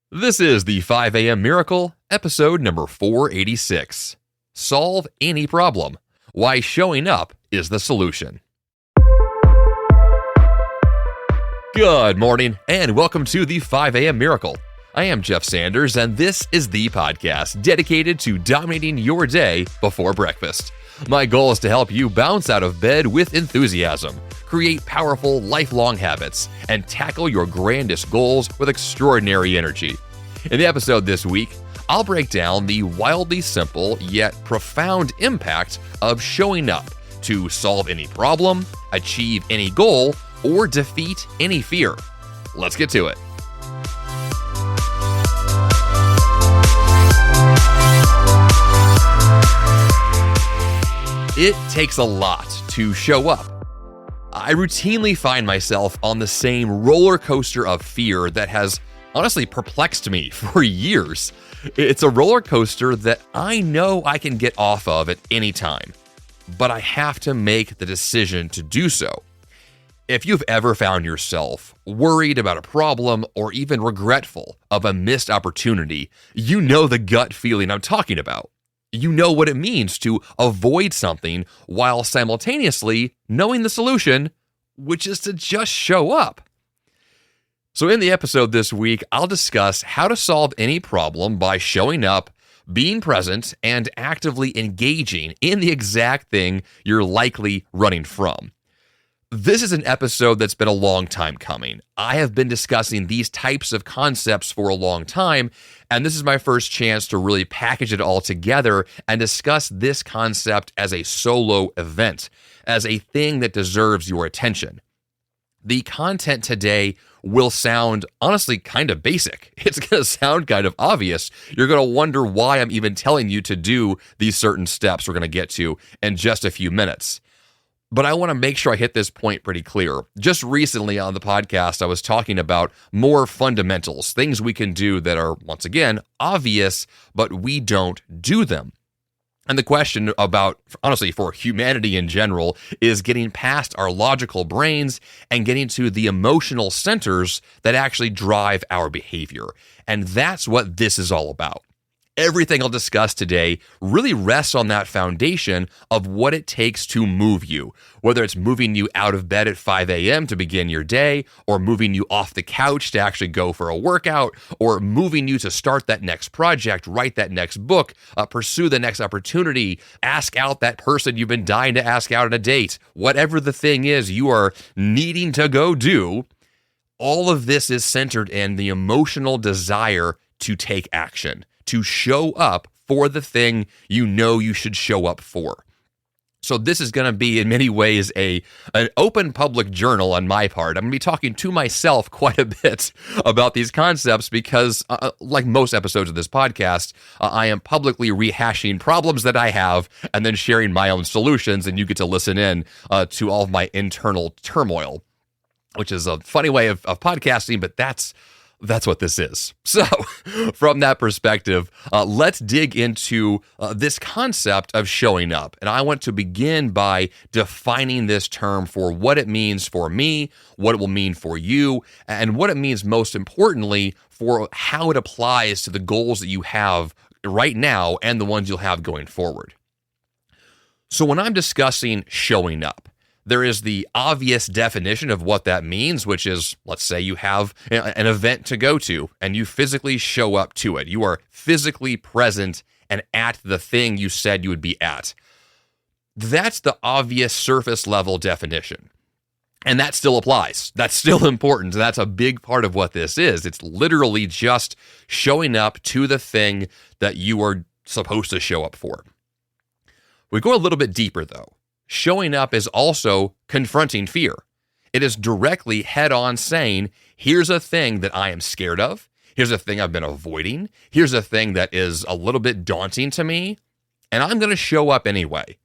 This is the 5 a.m. Miracle, episode number 486. Solve any problem. Why showing up is the solution. Good morning, and welcome to the 5 a.m. Miracle. I am Jeff Sanders, and this is the podcast dedicated to dominating your day before breakfast. My goal is to help you bounce out of bed with enthusiasm, create powerful, lifelong habits, and tackle your grandest goals with extraordinary energy. In the episode this week, I'll break down the wildly simple yet profound impact of showing up to solve any problem, achieve any goal, or defeat any fear. Let's get to it. It takes a lot to show up. I routinely find myself on the same roller coaster of fear that has honestly perplexed me for years. It's a roller coaster that I know I can get off of at any time, but I have to make the decision to do so. If you've ever found yourself worried about a problem or even regretful of a missed opportunity, you know the gut feeling I'm talking about. You know what it means to avoid something while simultaneously knowing the solution, which is to just show up. So in the episode this week, I'll discuss how to solve any problem by showing up, being present, and actively engaging in the exact thing you're likely running from. This is an episode that's been a long time coming. I have been discussing these types of concepts for a long time, and this is my first chance to really package it all together and discuss this concept as a solo event, as a thing that deserves your attention. The content today will sound honestly kind of basic. It's going to sound kind of obvious. You're going to wonder why I'm even telling you to do these certain steps we're going to get to in just a few minutes. But I want to make sure I hit this point pretty clear. Just recently on the podcast, I was talking about more fundamentals, things we can do that are, once again, obvious, but we don't do them. And the question about, honestly, for humanity in general, is getting past our logical brains and getting to the emotional centers that actually drive our behavior. And that's what this is all about. Everything I'll discuss today really rests on that foundation of what it takes to move you, whether it's moving you out of bed at 5 a.m. to begin your day, or moving you off the couch to actually go for a workout, or moving you to start that next project, write that next book, pursue the next opportunity, ask out that person you've been dying to ask out on a date. Whatever the thing is you are needing to go do, all of this is centered in the emotional desire to take action, to show up for the thing you know you should show up for. So this is going to be, in many ways, an open public journal on my part. I'm going to be talking to myself quite a bit about these concepts because, like most episodes of this podcast, I am publicly rehashing problems that I have and then sharing my own solutions, and you get to listen in to all of my internal turmoil, which is a funny way of podcasting, but that's what this is. So from that perspective, let's dig into this concept of showing up. And I want to begin by defining this term for what it means for me, what it will mean for you, and what it means most importantly for how it applies to the goals that you have right now and the ones you'll have going forward. So when I'm discussing showing up, there is the obvious definition of what that means, which is, let's say you have an event to go to and you physically show up to it. You are physically present and at the thing you said you would be at. That's the obvious surface level definition. And that still applies. That's still important. That's a big part of what this is. It's literally just showing up to the thing that you are supposed to show up for. We go a little bit deeper, though. Showing up is also confronting fear. It is directly head-on saying, here's a thing that I am scared of. Here's a thing I've been avoiding. Here's a thing that is a little bit daunting to me. And I'm going to show up anyway.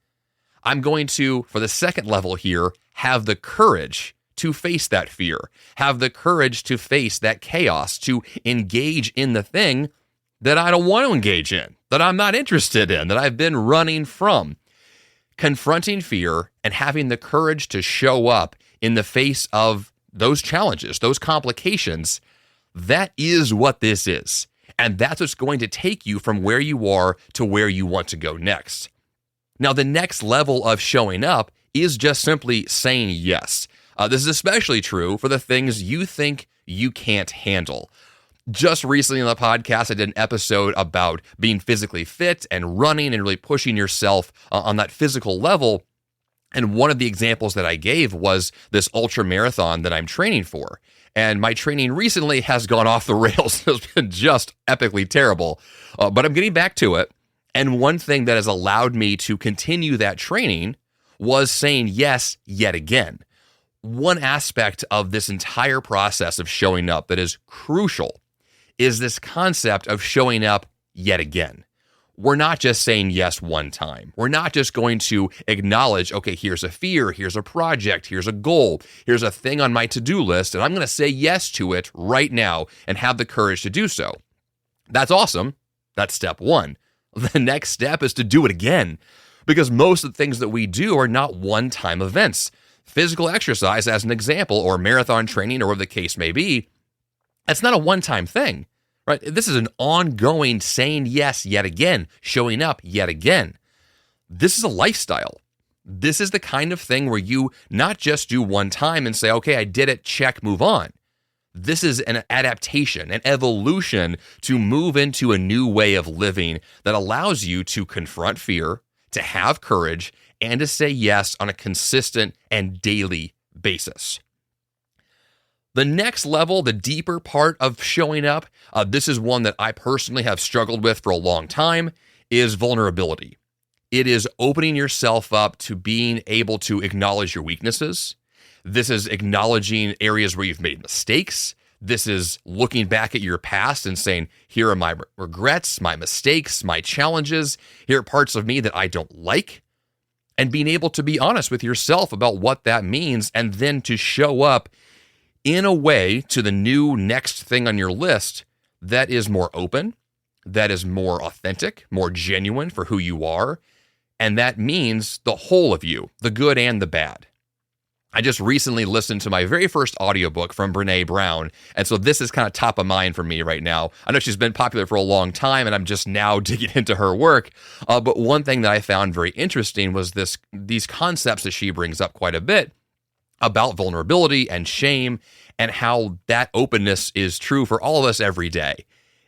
I'm going to, for the second level here, have the courage to face that fear. Have the courage to face that chaos, to engage in the thing that I don't want to engage in, that I'm not interested in, that I've been running from. Confronting fear and having the courage to show up in the face of those challenges, those complications, That is what this is. And that's what's going to take you from where you are to where you want to go next. Now, the next level of showing up is just simply saying yes. This is especially true for the things you think you can't handle. Just recently on the podcast, I did an episode about being physically fit and running and really pushing yourself on that physical level. And one of the examples that I gave was this ultra marathon that I'm training for. And my training recently has gone off the rails. It's been just epically terrible. But I'm getting back to it. And one thing that has allowed me to continue that training was saying yes yet again. One aspect of this entire process of showing up that is crucial is this concept of showing up yet again. We're not just saying yes one time. We're not just going to acknowledge, okay, here's a fear, here's a project, here's a goal, here's a thing on my to-do list, and I'm going to say yes to it right now and have the courage to do so. That's awesome. That's step one. The next step is to do it again, because most of the things that we do are not one-time events. Physical exercise, as an example, or marathon training, or whatever the case may be, it's not a one-time thing, right? This is an ongoing saying yes yet again, showing up yet again. This is a lifestyle. This is the kind of thing where you not just do one time and say, okay, I did it, check, move on. This is an adaptation, an evolution to move into a new way of living that allows you to confront fear, to have courage, and to say yes on a consistent and daily basis. The next level, the deeper part of showing up, this is one that I personally have struggled with for a long time, is vulnerability. It is opening yourself up to being able to acknowledge your weaknesses. This is acknowledging areas where you've made mistakes. This is looking back at your past and saying, here are my regrets, my mistakes, my challenges. Here are parts of me that I don't like. And being able to be honest with yourself about what that means, and then to show up in a way to the new next thing on your list that is more open, that is more authentic, more genuine for who you are. And that means the whole of you, the good and the bad. I just recently listened to my very first audiobook from Brené Brown, and so this is kind of top of mind for me right now. I know she's been popular for a long time, and I'm just now digging into her work. But one thing that I found very interesting was these concepts that she brings up quite a bit about vulnerability and shame, and how that openness is true for all of us every day,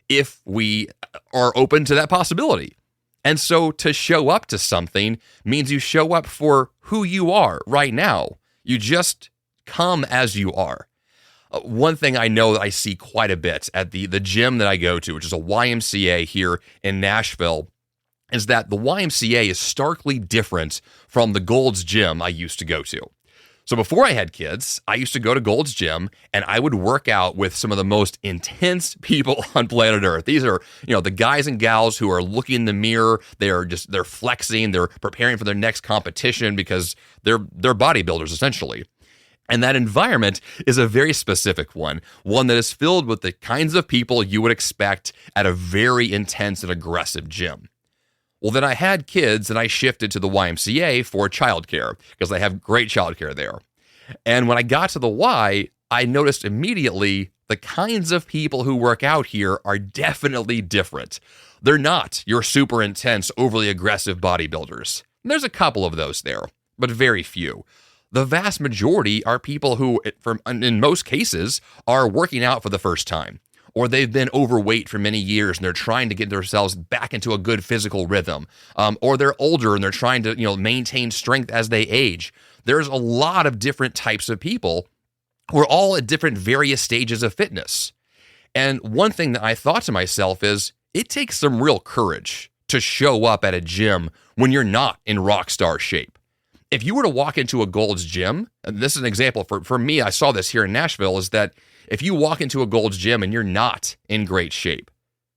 if we are open to that possibility. And so to show up to something means you show up for who you are right now. You just come as you are. One thing I know that I see quite a bit at the gym that I go to, which is a YMCA here in Nashville, is that the YMCA is starkly different from the Gold's Gym I used to go to. So before I had kids, I used to go to Gold's Gym, and I would work out with some of the most intense people on planet Earth. These are, the guys and gals who are looking in the mirror. They're flexing. They're preparing for their next competition because they're bodybuilders essentially. And that environment is a very specific one that is filled with the kinds of people you would expect at a very intense and aggressive gym. Well, then I had kids and I shifted to the YMCA for childcare because they have great childcare there. And when I got to the Y, I noticed immediately the kinds of people who work out here are definitely different. They're not your super intense, overly aggressive bodybuilders. There's a couple of those there, but very few. The vast majority are people who, in most cases, are working out for the first time. Or they've been overweight for many years and they're trying to get themselves back into a good physical rhythm. Or they're older and they're trying to, maintain strength as they age. There's a lot of different types of people who are all at different various stages of fitness. And one thing that I thought to myself is, it takes some real courage to show up at a gym when you're not in rock star shape. If you were to walk into a Gold's Gym, and this is an example for me, I saw this here in Nashville, is that if you walk into a Gold's Gym and you're not in great shape,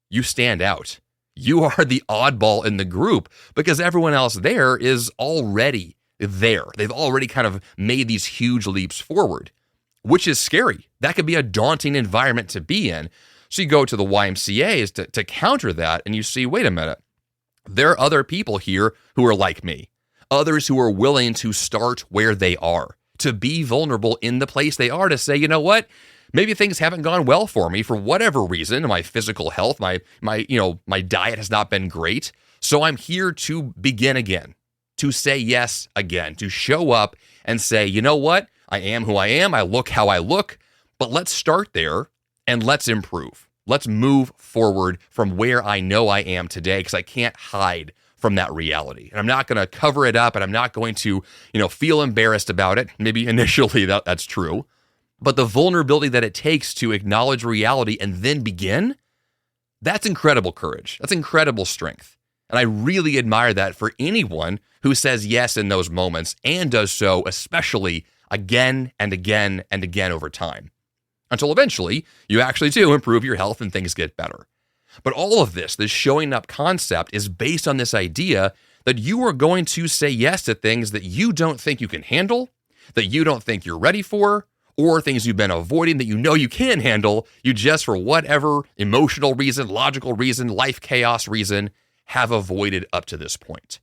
you stand out. You are the oddball in the group because everyone else there is already there. They've already kind of made these huge leaps forward, which is scary. That could be a daunting environment to be in. So you go to the YMCAs to counter that, and you see, wait a minute, there are other people here who are like me, others who are willing to start where they are, to be vulnerable in the place they are, to say, you know what? Maybe things haven't gone well for me for whatever reason. My physical health, my diet has not been great. So I'm here to begin again, to say yes again, to show up and say, you know what? I am who I am. I look how I look. But let's start there and let's improve. Let's move forward from where I know I am today, because I can't hide from that reality. And I'm not going to cover it up, and I'm not going to, feel embarrassed about it. Maybe initially that's true. But the vulnerability that it takes to acknowledge reality and then begin, that's incredible courage. That's incredible strength. And I really admire that for anyone who says yes in those moments and does so especially again and again and again over time, until eventually you actually do improve your health and things get better. But all of this showing up concept is based on this idea that you are going to say yes to things that you don't think you can handle, that you don't think you're ready for, or things you've been avoiding that you know you can handle, you just for whatever emotional reason, logical reason, life chaos reason, have avoided up to this point.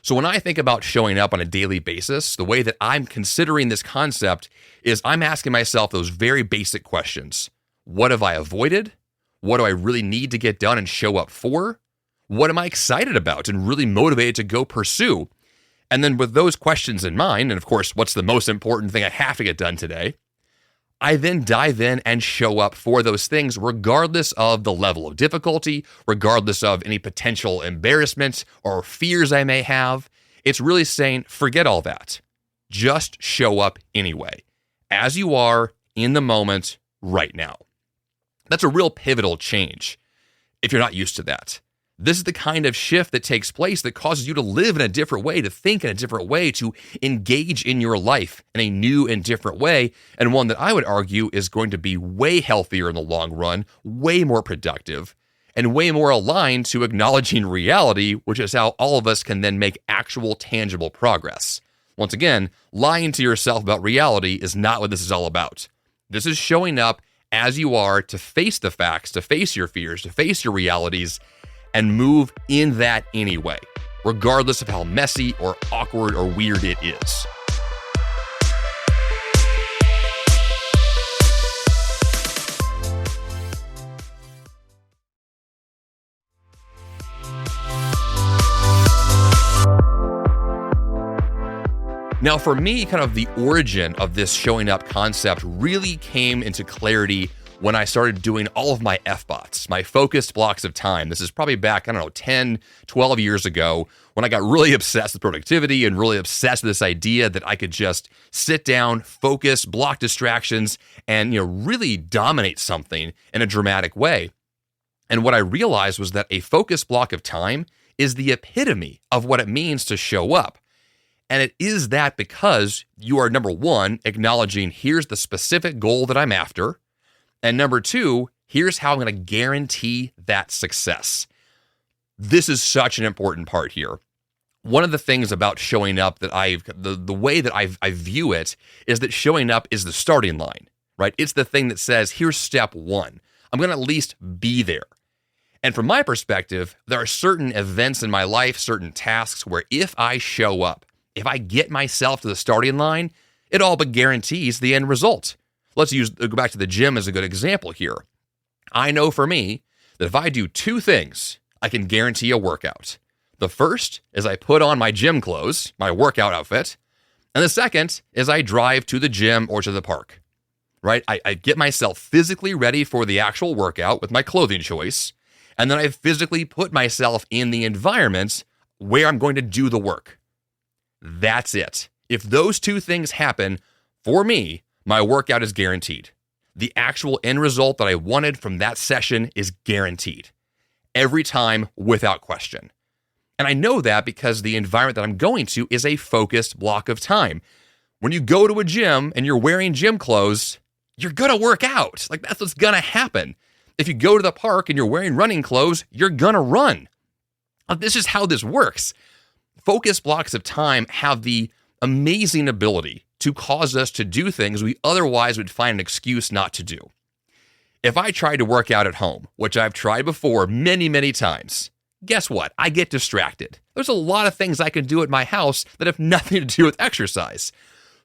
So when I think about showing up on a daily basis, the way that I'm considering this concept is I'm asking myself those very basic questions. What have I avoided? What do I really need to get done and show up for? What am I excited about and really motivated to go pursue? And then with those questions in mind, and of course, what's the most important thing I have to get done today? I then dive in and show up for those things regardless of the level of difficulty, regardless of any potential embarrassment or fears I may have. It's really saying, forget all that. Just show up anyway, as you are in the moment right now. That's a real pivotal change if you're not used to that. This is the kind of shift that takes place that causes you to live in a different way, to think in a different way, to engage in your life in a new and different way, and one that I would argue is going to be way healthier in the long run, way more productive, and way more aligned to acknowledging reality, which is how all of us can then make actual tangible progress. Once again, lying to yourself about reality is not what this is all about. This is showing up as you are to face the facts, to face your fears, to face your realities, and move in that anyway, regardless of how messy or awkward or weird it is. Now, for me, kind of the origin of this showing up concept really came into clarity when I started doing all of my FBOTs, my focused blocks of time. This is probably back, 10, 12 years ago, when I got really obsessed with productivity and really obsessed with this idea that I could just sit down, focus, block distractions, and really dominate something in a dramatic way. And what I realized was that a focused block of time is the epitome of what it means to show up. And it is that because you are, number one, acknowledging here's the specific goal that I'm after. And number two, here's how I'm going to guarantee that success. This is such an important part here. One of the things about showing up that the way that I view it is that showing up is the starting line, right? It's the thing that says, here's step one. I'm going to at least be there. And from my perspective, there are certain events in my life, certain tasks where if I show up, if I get myself to the starting line, it all but guarantees the end result. Let's go back to the gym as a good example here. I know for me that if I do two things, I can guarantee a workout. The first is I put on my gym clothes, my workout outfit. And the second is I drive to the gym or to the park, right? I get myself physically ready for the actual workout with my clothing choice. And then I physically put myself in the environment where I'm going to do the work. That's it. If those two things happen, for me, my workout is guaranteed. The actual end result that I wanted from that session is guaranteed. Every time, without question. And I know that because the environment that I'm going to is a focused block of time. When you go to a gym and you're wearing gym clothes, you're going to work out. Like, that's what's going to happen. If you go to the park and you're wearing running clothes, you're going to run. This is how this works. Focused blocks of time have the amazing ability to cause us to do things we otherwise would find an excuse not to do. If I tried to work out at home, which I've tried before many, many times, guess what? I get distracted. There's a lot of things I can do at my house that have nothing to do with exercise.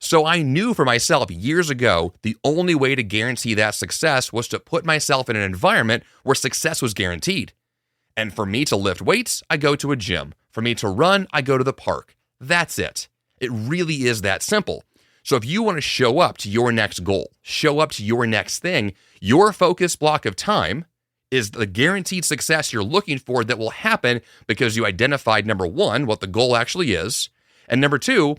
So I knew for myself years ago, the only way to guarantee that success was to put myself in an environment where success was guaranteed. And for me to lift weights, I go to a gym. For me to run, I go to the park. That's it. It really is that simple. So if you want to show up to your next goal, show up to your next thing, your focus block of time is the guaranteed success you're looking for that will happen because you identified, number one, what the goal actually is, and number two,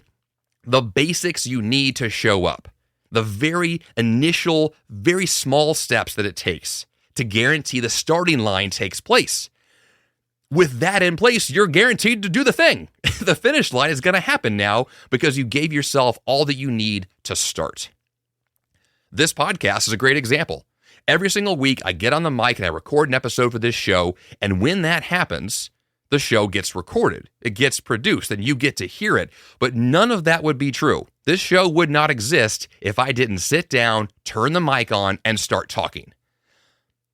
the basics you need to show up. The very initial, very small steps that it takes to guarantee the starting line takes place. With that in place, you're guaranteed to do the thing. The finish line is going to happen now because you gave yourself all that you need to start. This podcast is a great example. Every single week, I get on the mic and I record an episode for this show, and when that happens, the show gets recorded. It gets produced, and you get to hear it. But none of that would be true. This show would not exist if I didn't sit down, turn the mic on, and start talking.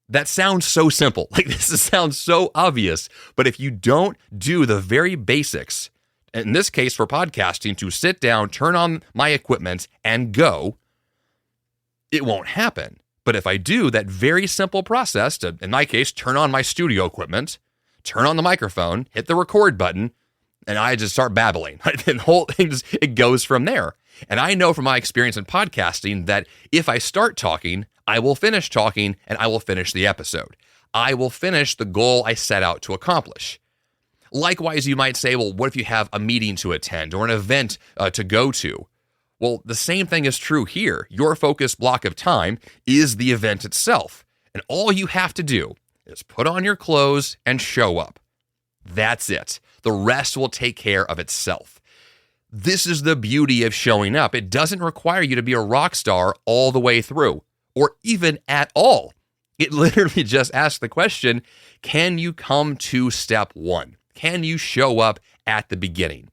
That sounds so simple. This sounds so obvious. But if you don't do the very basics, in this case for podcasting, to sit down, turn on my equipment, and go, it won't happen. But if I do that very simple process to, in my case, turn on my studio equipment, turn on the microphone, hit the record button, and I just start babbling. And the whole thing, it goes from there. And I know from my experience in podcasting that if I start talking, I will finish talking and I will finish the episode. I will finish the goal I set out to accomplish. Likewise, you might say, well, what if you have a meeting to attend or an event to go to? Well, the same thing is true here. Your focus block of time is the event itself. And all you have to do is put on your clothes and show up. That's it. The rest will take care of itself. This is the beauty of showing up. It doesn't require you to be a rock star all the way through, or even at all. It literally just asks the question, can you come to step one? Can you show up at the beginning?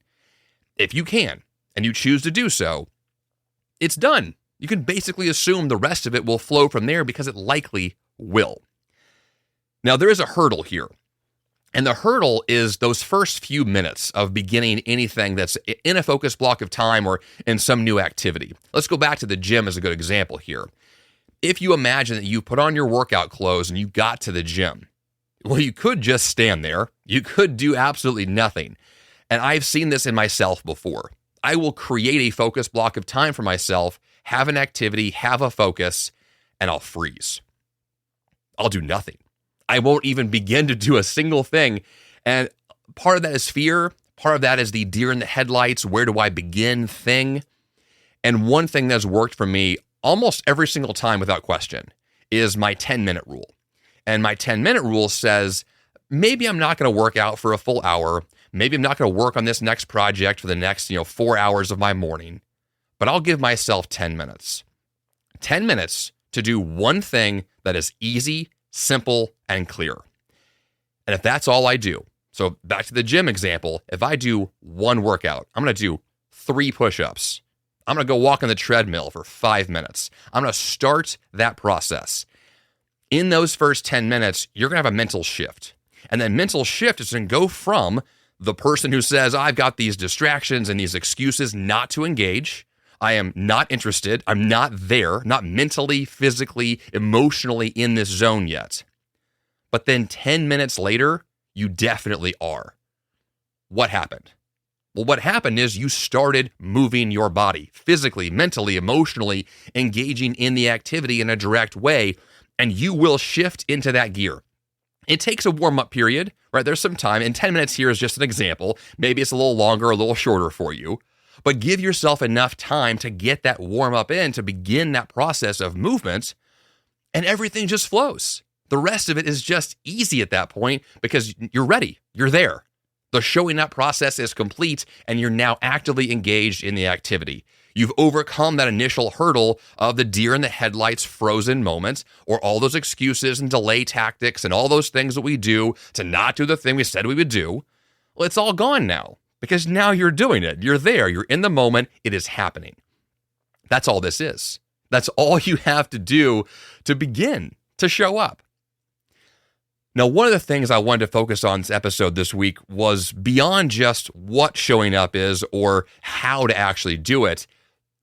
If you can, and you choose to do so, it's done. You can basically assume the rest of it will flow from there because it likely will. Now, there is a hurdle here. And the hurdle is those first few minutes of beginning anything that's in a focus block of time or in some new activity. Let's go back to the gym as a good example here. If you imagine that you put on your workout clothes and you got to the gym, well, you could just stand there. You could do absolutely nothing. And I've seen this in myself before. I will create a focus block of time for myself, have an activity, have a focus, and I'll freeze. I'll do nothing. I won't even begin to do a single thing. And part of that is fear. Part of that is the deer in the headlights, where do I begin thing. And one thing that's worked for me almost every single time without question is my 10-minute rule. And my 10-minute rule says, maybe I'm not going to work out for a full hour. Maybe I'm not going to work on this next project for the next 4 hours of my morning. But I'll give myself 10 minutes. 10 minutes to do one thing that is easy, simple, and clear. And if that's all I do, so back to the gym example, if I do one workout, I'm going to do 3 push-ups. I'm going to go walk on the treadmill for 5 minutes. I'm going to start that process. In those first 10 minutes, you're going to have a mental shift. And that mental shift is going to go from the person who says, I've got these distractions and these excuses not to engage. I am not interested. I'm not there, not mentally, physically, emotionally in this zone yet. But then 10 minutes later, you definitely are. What happened? Well, what happened is you started moving your body physically, mentally, emotionally, engaging in the activity in a direct way, and you will shift into that gear. It takes a warm-up period, right? There's some time, and 10 minutes here is just an example. Maybe it's a little longer, a little shorter for you. But give yourself enough time to get that warm-up in, to begin that process of movement, and everything just flows. The rest of it is just easy at that point because you're ready. You're there. The showing up process is complete, and you're now actively engaged in the activity. You've overcome that initial hurdle of the deer in the headlights frozen moment, or all those excuses and delay tactics and all those things that we do to not do the thing we said we would do. Well, it's all gone now because now you're doing it. You're there. You're in the moment. It is happening. That's all this is. That's all you have to do to begin to show up. Now, one of the things I wanted to focus on this episode this week was beyond just what showing up is or how to actually do it.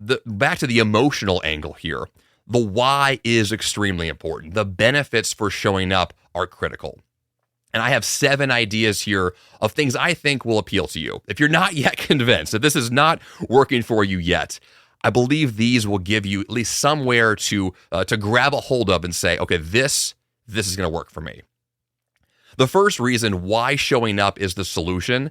Back to the emotional angle here. The why is extremely important. The benefits for showing up are critical. And I have 7 ideas here of things I think will appeal to you. If you're not yet convinced, if this is not working for you yet, I believe these will give you at least somewhere to grab a hold of and say, okay, this is going to work for me. The first reason why showing up is the solution,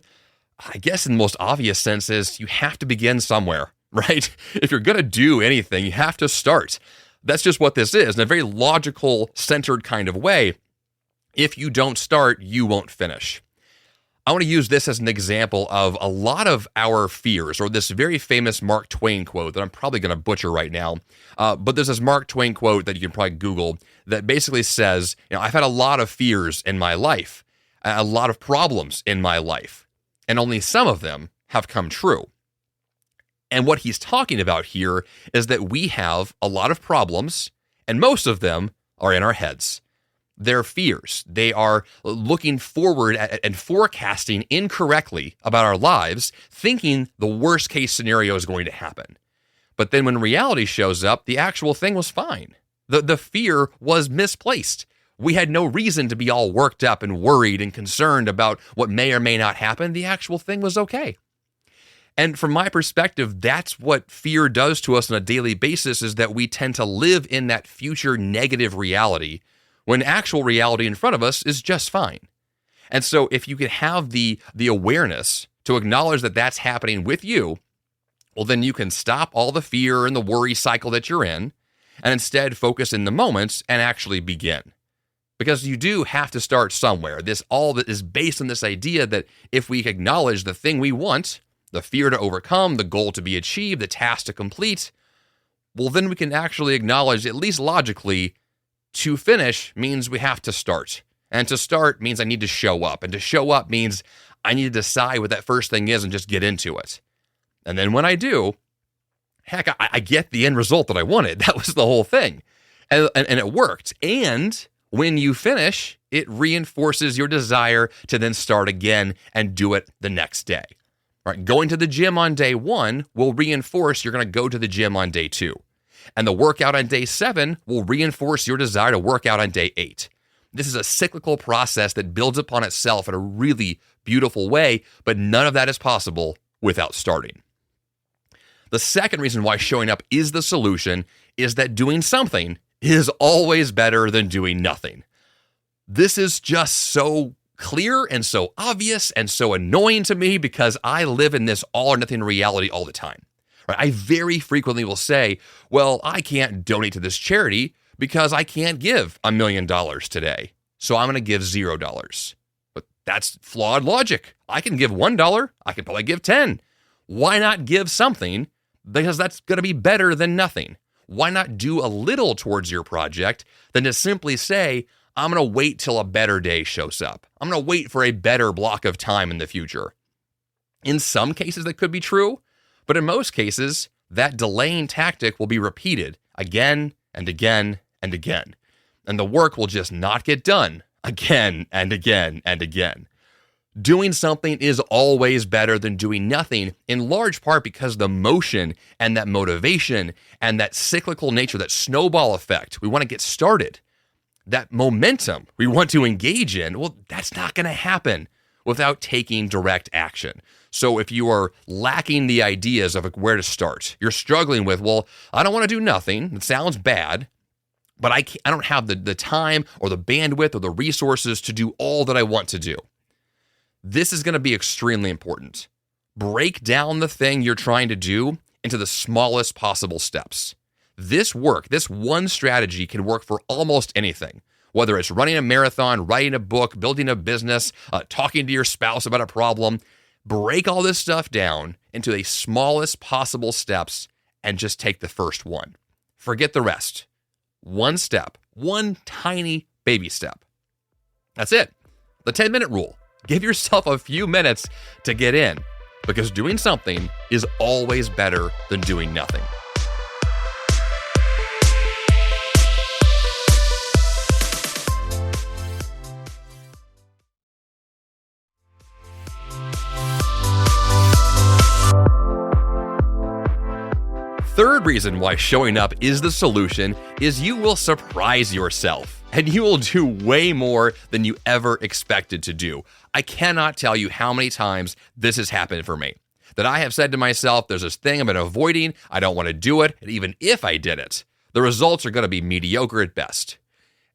I guess in the most obvious sense, is you have to begin somewhere, right? If you're going to do anything, you have to start. That's just what this is. In a very logical, centered kind of way, if you don't start, you won't finish. I want to use this as an example of a lot of our fears, or this very famous Mark Twain quote that I'm probably going to butcher right now. But there's this Mark Twain quote that you can probably Google that basically says, I've had a lot of fears in my life, a lot of problems in my life, and only some of them have come true. And what he's talking about here is that we have a lot of problems, and most of them are in our heads. They're fears. They are looking forward and forecasting incorrectly about our lives, thinking the worst case scenario is going to happen. But then when reality shows up, the actual thing was fine. The fear was misplaced. We had no reason to be all worked up and worried and concerned about what may or may not happen. The actual thing was okay. And from my perspective, that's what fear does to us on a daily basis, is that we tend to live in that future negative reality when actual reality in front of us is just fine. And so if you can have the awareness to acknowledge that that's happening with you, well, then you can stop all the fear and the worry cycle that you're in and instead focus in the moments and actually begin. Because you do have to start somewhere. This all that is based on this idea that if we acknowledge the thing we want, the fear to overcome, the goal to be achieved, the task to complete, well, then we can actually acknowledge, at least logically, to finish means we have to start. And to start means I need to show up. And to show up means I need to decide what that first thing is and just get into it. And then when I do, heck, I get the end result that I wanted. That was the whole thing. And it worked. And when you finish, it reinforces your desire to then start again and do it the next day. Right? Going to the gym on day 1 will reinforce you're going to go to the gym on day 2. And the workout on day 7 will reinforce your desire to work out on day 8. This is a cyclical process that builds upon itself in a really beautiful way, but none of that is possible without starting. The second reason why showing up is the solution is that doing something is always better than doing nothing. This is just so clear and so obvious and so annoying to me because I live in this all or nothing reality all the time. I very frequently will say, well, I can't donate to this charity because I can't give $1 million today. So I'm going to give $0. But that's flawed logic. I can give $1. I can probably give 10. Why not give something? Because that's going to be better than nothing. Why not do a little towards your project than to simply say, I'm going to wait till a better day shows up. I'm going to wait for a better block of time in the future. In some cases, that could be true. But in most cases, that delaying tactic will be repeated again and again and again. And the work will just not get done again and again and again. Doing something is always better than doing nothing, in large part because the motion and that motivation and that cyclical nature, that snowball effect, we want to get started. That momentum we want to engage in, well, that's not going to happen without taking direct action. So if you are lacking the ideas of where to start, you're struggling with, well, I don't want to do nothing. It sounds bad, but I don't have the time or the bandwidth or the resources to do all that I want to do. This is going to be extremely important. Break down the thing you're trying to do into the smallest possible steps. This one strategy can work for almost anything. Whether it's running a marathon, writing a book, building a business, talking to your spouse about a problem, break all this stuff down into the smallest possible steps and just take the first one. Forget the rest. One step, one tiny baby step. That's it. The 10-minute rule. Give yourself a few minutes to get in, because doing something is always better than doing nothing. third reason why showing up is the solution is you will surprise yourself, and you will do way more than you ever expected to do. I cannot tell you how many times this has happened for me, that I have said to myself, there's this thing I've been avoiding, I don't want to do it, and even if I did it, the results are going to be mediocre at best.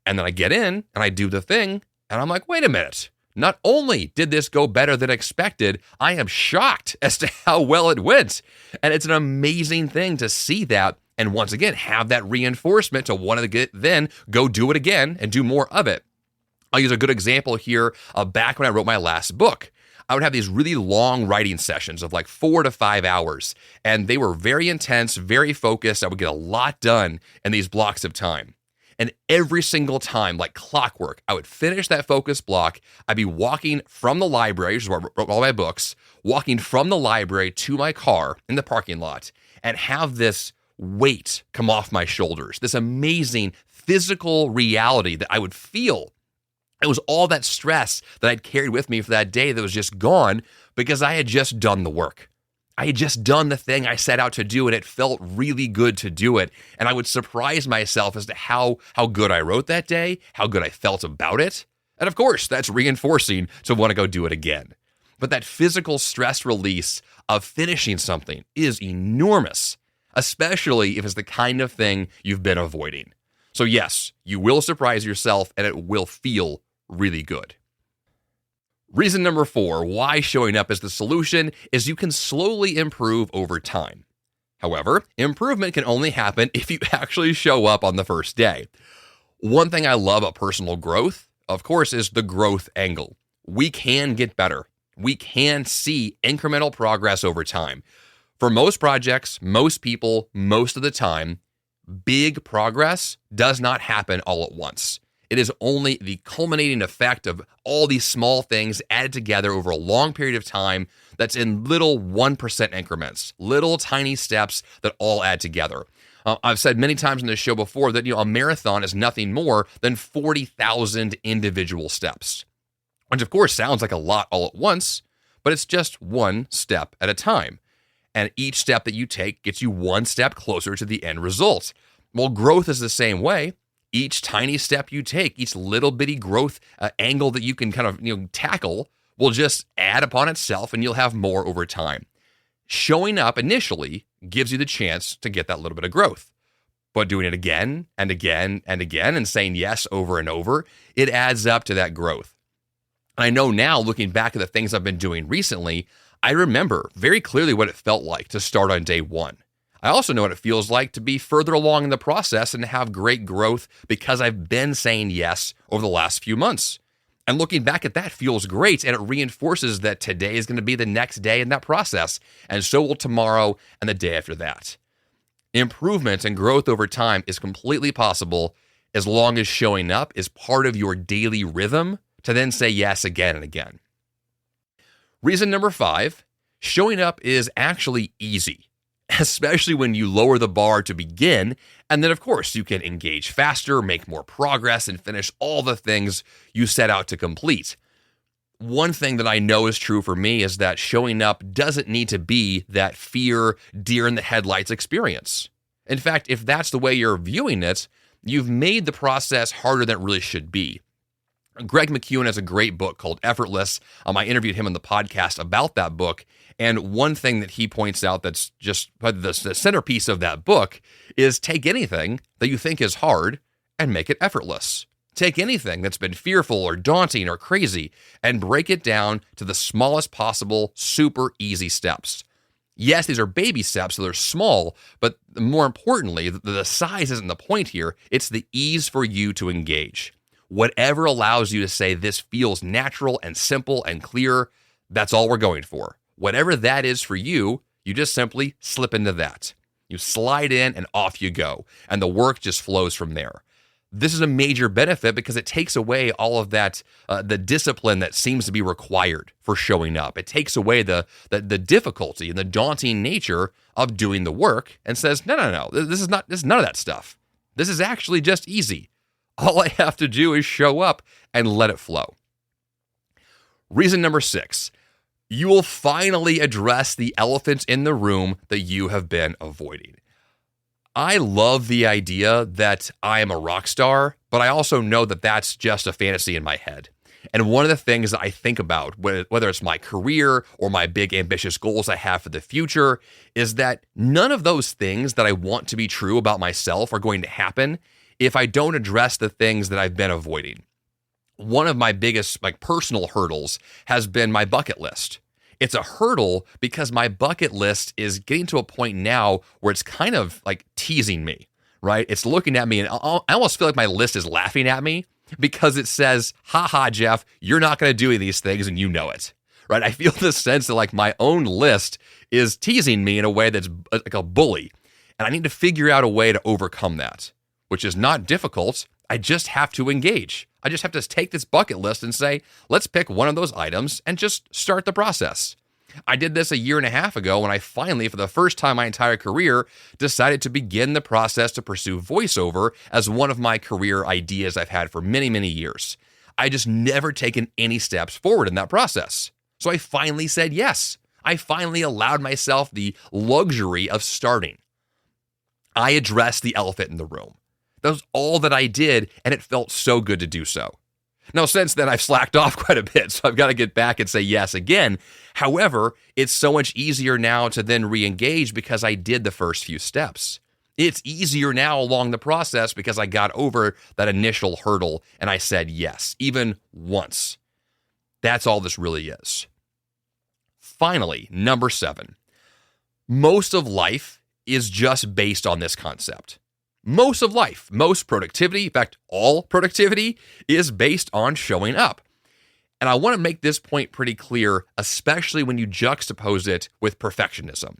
And then I get in, and I do the thing, and I'm like, wait a minute. Not only did this go better than expected, I am shocked as to how well it went. And it's an amazing thing to see that, and once again, have that reinforcement to want to then go do it again and do more of it. I'll use a good example here back when I wrote my last book. I would have these really long writing sessions of like 4 to 5 hours, and they were very intense, very focused. I would get a lot done in these blocks of time. And every single time, like clockwork, I would finish that focus block. I'd be walking from the library, which is where I wrote all my books, walking from the library to my car in the parking lot, and have this weight come off my shoulders, this amazing physical reality that I would feel. It was all that stress that I'd carried with me for that day that was just gone because I had just done the work. I had just done the thing I set out to do, and it felt really good to do it. And I would surprise myself as to how good I wrote that day, how good I felt about it. And of course, that's reinforcing to want to go do it again. But that physical stress release of finishing something is enormous, especially if it's the kind of thing you've been avoiding. So yes, you will surprise yourself, and it will feel really good. Reason number 4, why showing up is the solution, is you can slowly improve over time. However, improvement can only happen if you actually show up on the first day. One thing I love about personal growth, of course, is the growth angle. We can get better. We can see incremental progress over time. For most projects, most people, most of the time, big progress does not happen all at once. It is only the culminating effect of all these small things added together over a long period of time that's in little 1% increments, little tiny steps that all add together. I've said many times in this show before that a marathon is nothing more than 40,000 individual steps, which of course sounds like a lot all at once, but it's just one step at a time. And each step that you take gets you one step closer to the end result. Well, growth is the same way. Each tiny step you take, each little bitty growth angle that you can kind of tackle will just add upon itself, and you'll have more over time. Showing up initially gives you the chance to get that little bit of growth. But doing it again and again and again and saying yes over and over, it adds up to that growth. And I know now, looking back at the things I've been doing recently, I remember very clearly what it felt like to start on day 1. I also know what it feels like to be further along in the process and to have great growth because I've been saying yes over the last few months. And looking back at that feels great, and it reinforces that today is going to be the next day in that process, and so will tomorrow and the day after that. Improvement and growth over time is completely possible as long as showing up is part of your daily rhythm to then say yes again and again. Reason number 5, showing up is actually easy, especially when you lower the bar to begin, and then of course you can engage faster, make more progress, and finish all the things you set out to complete. One thing that I know is true for me is that showing up doesn't need to be that fear, deer in the headlights experience. In fact, if that's the way you're viewing it, you've made the process harder than it really should be. Greg McKeown has a great book called Effortless. I interviewed him on the podcast about that book. And one thing that he points out that's just the centerpiece of that book is take anything that you think is hard and make it effortless. Take anything that's been fearful or daunting or crazy and break it down to the smallest possible, super easy steps. Yes, these are baby steps, so they're small, but more importantly, the size isn't the point here. It's the ease for you to engage. Whatever allows you to say this feels natural and simple and clear, that's all we're going for. Whatever that is for you, you just simply slip into that. You slide in and off you go, and the work just flows from there. This is a major benefit because it takes away all of that, the discipline that seems to be required for showing up. It takes away the difficulty and the daunting nature of doing the work and says, no, this is none of that stuff. This is actually just easy. All I have to do is show up and let it flow. Reason number 6, you will finally address the elephant in the room that you have been avoiding. I love the idea that I am a rock star, but I also know that that's just a fantasy in my head. And one of the things that I think about, whether it's my career or my big ambitious goals I have for the future, is that none of those things that I want to be true about myself are going to happen if I don't address the things that I've been avoiding. One of my biggest personal hurdles has been my bucket list. It's a hurdle because my bucket list is getting to a point now where it's kind of teasing me, right? It's looking at me and I almost feel like my list is laughing at me because it says, haha, Jeff, you're not going to do any of these things and you know it, right? I feel this sense that my own list is teasing me in a way that's like a bully. And I need to figure out a way to overcome that, which is not difficult. I just have to engage. I just have to take this bucket list and say, let's pick one of those items and just start the process. I did this a year and a half ago when I finally, for the first time in my entire career, decided to begin the process to pursue voiceover as one of my career ideas I've had for many, many years. I just never taken any steps forward in that process. So I finally said yes. I finally allowed myself the luxury of starting. I addressed the elephant in the room. That was all that I did, and it felt so good to do so. Now, since then, I've slacked off quite a bit, so I've got to get back and say yes again. However, it's so much easier now to then re-engage because I did the first few steps. It's easier now along the process because I got over that initial hurdle and I said yes, even once. That's all this really is. Finally, number 7. Most of life is just based on this concept. Most of life, most productivity, in fact, all productivity is based on showing up. And I want to make this point pretty clear, especially when you juxtapose it with perfectionism.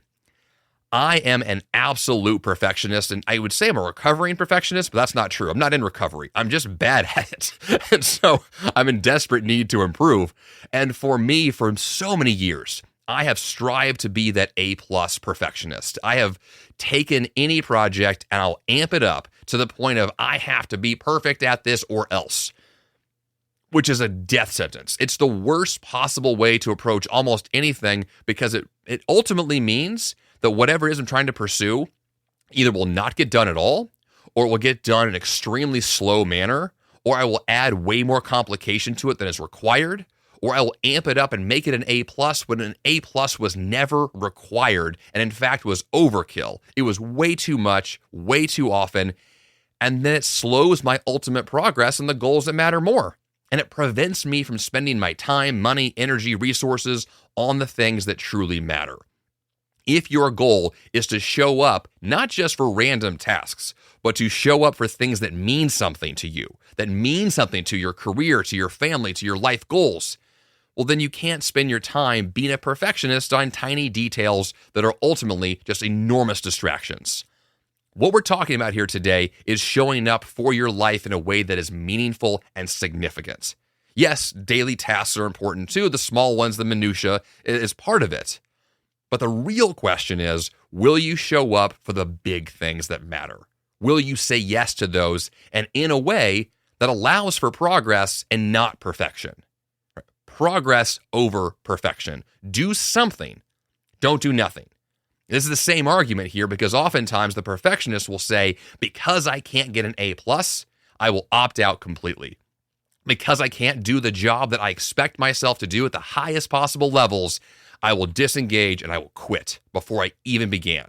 I am an absolute perfectionist, and I would say I'm a recovering perfectionist, but that's not true. I'm not in recovery. I'm just bad at it. And so I'm in desperate need to improve. And for me, for so many years, I have strived to be that A+ perfectionist. I have taken any project and I'll amp it up to the point of I have to be perfect at this or else, which is a death sentence. It's the worst possible way to approach almost anything because it ultimately means that whatever it is I'm trying to pursue either will not get done at all, or it will get done in an extremely slow manner, or I will add way more complication to it than is required, or I will amp it up and make it an A+ when an A+ was never required and in fact was overkill. It was way too much, way too often, and then it slows my ultimate progress and the goals that matter more. And it prevents me from spending my time, money, energy, resources on the things that truly matter. If your goal is to show up not just for random tasks, but to show up for things that mean something to you, that mean something to your career, to your family, to your life goals, well, then you can't spend your time being a perfectionist on tiny details that are ultimately just enormous distractions. What we're talking about here today is showing up for your life in a way that is meaningful and significant. Yes, daily tasks are important too. The small ones, the minutia, is part of it. But the real question is, will you show up for the big things that matter? Will you say yes to those and in a way that allows for progress and not perfection? Progress over perfection. Do something. Don't do nothing. This is the same argument here because oftentimes the perfectionist will say, because I can't get an A+, I will opt out completely. Because I can't do the job that I expect myself to do at the highest possible levels, I will disengage and I will quit before I even began.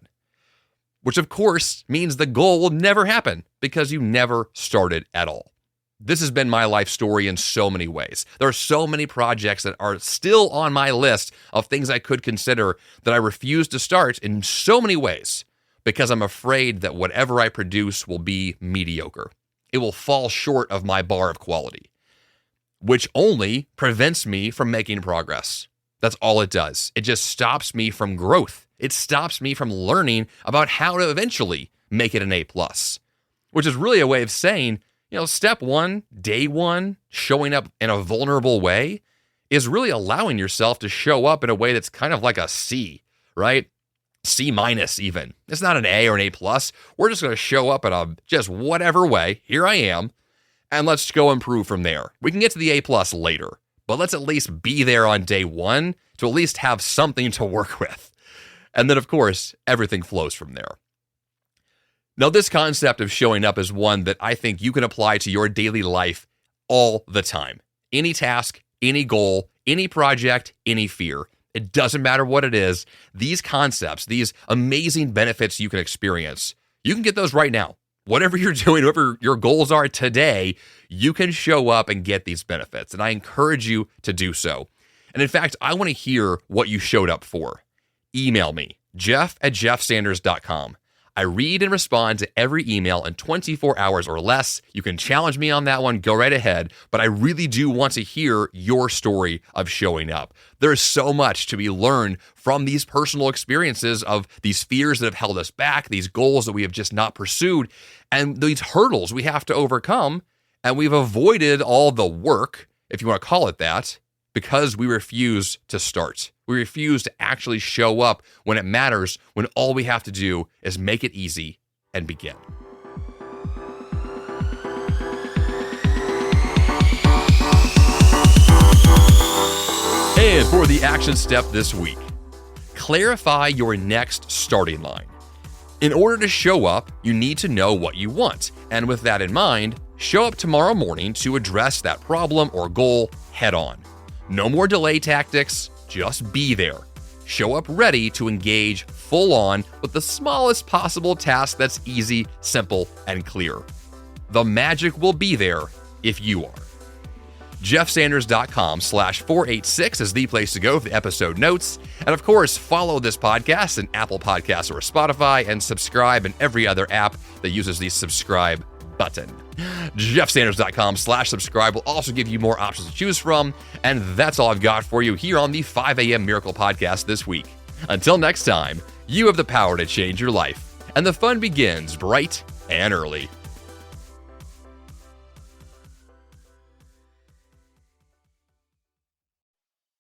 Which of course means the goal will never happen because you never started at all. This has been my life story in so many ways. There are so many projects that are still on my list of things I could consider that I refuse to start in so many ways because I'm afraid that whatever I produce will be mediocre. It will fall short of my bar of quality, which only prevents me from making progress. That's all it does. It just stops me from growth. It stops me from learning about how to eventually make it an A+, which is really a way of saying, step 1, day 1, showing up in a vulnerable way is really allowing yourself to show up in a way that's kind of like a C, right? C- even. It's not an A or an A+. We're just going to show up in a just whatever way. Here I am. And let's go improve from there. We can get to the A+ later, but let's at least be there on day 1 to at least have something to work with. And then, of course, everything flows from there. Now, this concept of showing up is one that I think you can apply to your daily life all the time. Any task, any goal, any project, any fear. It doesn't matter what it is. These concepts, these amazing benefits you can experience, you can get those right now. Whatever you're doing, whatever your goals are today, you can show up and get these benefits. And I encourage you to do so. And in fact, I want to hear what you showed up for. Email me, jeff@jeffsanders.com. I read and respond to every email in 24 hours or less. You can challenge me on that one, go right ahead, but I really do want to hear your story of showing up. There is so much to be learned from these personal experiences of these fears that have held us back, these goals that we have just not pursued, and these hurdles we have to overcome, and we've avoided all the work, if you want to call it that, because we refuse to start. We refuse to actually show up when it matters, when all we have to do is make it easy and begin. And for the action step this week, clarify your next starting line. In order to show up, you need to know what you want. And with that in mind, show up tomorrow morning to address that problem or goal head on. No more delay tactics, just be there. Show up ready to engage full on with the smallest possible task that's easy, simple, and clear. The magic will be there if you are. jeffsanders.com/486 is the place to go for the episode notes. And of course, follow this podcast in Apple Podcasts or Spotify and subscribe in every other app that uses the subscribe button. jeffsanders.com/subscribe will also give you more options to choose from. And that's all I've got for you here on the 5 a.m. Miracle Podcast this week. Until next time, you have the power to change your life, and the fun begins bright and early.